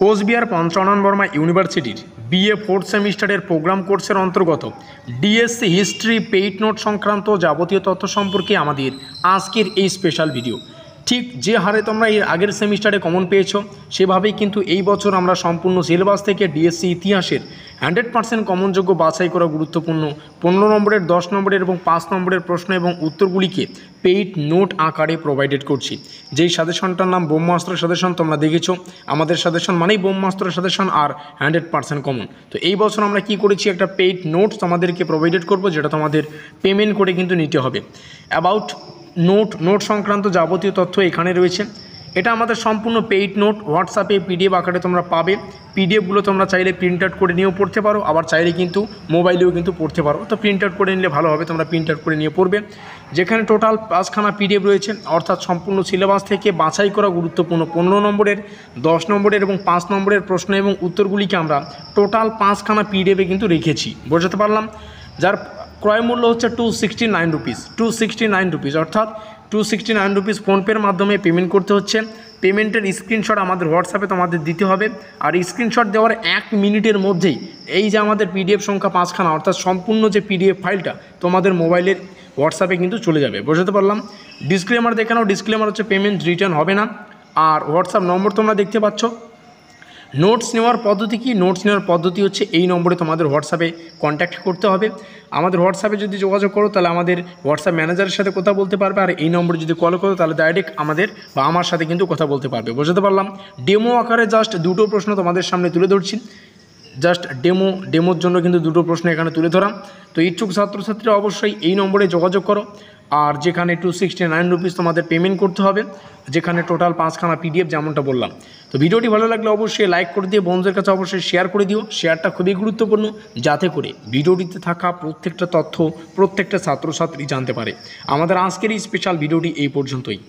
কোচবিহার পঞ্চানন বর্মা ইউনিভার্সিটির BA fourth সেমিস্টারের programme কোর্সের অন্তর্গত ডিএসসি হিস্ট্রি পেইড নোট সংক্রান্ত যাবতীয় তথ্য সম্পর্কে আমাদের আজকের এই স্পেশাল ভিডিও। ঠিক যে হারে তোমরা এর আগের সেমিস্টারে কমন পেয়েছো সেভাবেই কিন্তু এই বছর আমরা সম্পূর্ণ সিলেবাস থেকে ডিএসসি ইতিহাসের 100% কমনযোগ্য বাছাই করা গুরুত্বপূর্ণ 15 নম্বরের, 10 নম্বরের এবং 5 নম্বরের প্রশ্ন এবং উত্তরগুলিকে পেইড নোট আকারে প্রোভাইডেড করছি। যেই সাজেশনটার নাম ব্রহ্মাস্ত্র সাজেশন, তোমরা দেখেছো আমাদের সাজেশন মানেই ব্রহ্মাস্ত্র সাজেশন আর 100% কমন। তো এই বছর আমরা কি করেছি, একটা পেইড নোটস তোমাদেরকে প্রোভাইডেড করব, যেটা তোমাদের পেমেন্ট করে কিন্তু নিতে হবে। অ্যাবাউট নোট সংক্রান্ত যাবতীয় তথ্য এখানে রয়েছে। এটা আমাদের সম্পূর্ণ পেইড নোট, হোয়াটসঅ্যাপে পিডিএফ আকারে তোমরা পাবে। পিডিএফগুলো তোমরা চাইলে প্রিন্ট আউট করে নিয়েও পড়তে পারো, আবার চাইলে কিন্তু মোবাইলেও কিন্তু পড়তে পারো। তো প্রিন্ট আউট করে নিলে ভালো হবে, তোমরা প্রিন্ট আউট করে নিয়ে পড়বে। যেখানে টোটাল 5খানা পিডিএফ রয়েছে, অর্থাৎ সম্পূর্ণ সিলেবাস থেকে বাছাই করা গুরুত্বপূর্ণ 15 নম্বরের, 10 নম্বরের এবং 5 নম্বরের প্রশ্ন এবং উত্তরগুলিকে আমরা টোটাল 5খানা পিডিএফে কিন্তু রেখেছি। বোঝাতে পারলাম? যার ক্রয় মূল্য হচ্ছে 269 রুপিস, 269 রুপিস, অর্থাৎ 269 রুপিস ফোনপের মাধ্যমে পেমেন্ট করতে হচ্ছে। পেমেন্টের স্ক্রিনশট আমাদের হোয়াটসঅ্যাপে তোমাদের দিতে হবে, আর স্ক্রিনশট দেওয়ার 1 মিনিটের মধ্যেই এই যে আমাদের পিডিএফ সংখ্যা 5খানা, অর্থাৎ সম্পূর্ণ যে পিডিএফ ফাইলটা তোমাদের মোবাইলের হোয়াটসঅ্যাপে কিন্তু চলে যাবে। বোঝাতে পারলাম? ডিসক্লেমার দেখে নাও, ডিসক্লেমার হচ্ছে পেমেন্ট রিটার্ন হবে না। আর হোয়াটসঅ্যাপ নম্বর তোমরা দেখতে পাচ্ছ। নোটস নেওয়ার পদ্ধতি কি? নোটস নেওয়ার পদ্ধতি হচ্ছে এই নম্বরে তোমাদের হোয়াটসঅ্যাপে কন্ট্যাক্ট করতে হবে। আমাদের হোয়াটসঅ্যাপে যদি যোগাযোগ করো তাহলে আমাদের হোয়াটসঅ্যাপ ম্যানেজারের সাথে কথা বলতে পারবে, আর এই নম্বরে যদি কল করো তাহলে ডাইরেক্ট আমাদের বা আমার সাথে কিন্তু কথা বলতে পারবে। বোঝাতে পারলাম? ডেমো আকারে জাস্ট দুটো প্রশ্ন তোমাদের সামনে তুলে ধরছি, জাস্ট ডেমোর জন্য কিন্তু দুটো প্রশ্ন এখানে তুলে ধরা। তো ইচ্ছুক ছাত্রছাত্রীরা অবশ্যই এই নম্বরে যোগাযোগ করো। আর যেখানে 269 রুপিস তোমাদের পেমেন্ট করতে হবে, যেখানে টোটাল 5খানা পিডিএফ যেমনটা বললাম। তো ভিডিওটি ভালো লাগলে অবশ্যই লাইক করে দিও, বন্ধুদের কাছে অবশ্যই শেয়ার করে দিও। শেয়ারটা খুবই গুরুত্বপূর্ণ, যাতে করে ভিডিওটিতে থাকা প্রত্যেকটা তথ্য প্রত্যেকটা ছাত্রছাত্রী জানতে পারে। আমাদের আজকের এই স্পেশাল ভিডিওটি এই পর্যন্তই।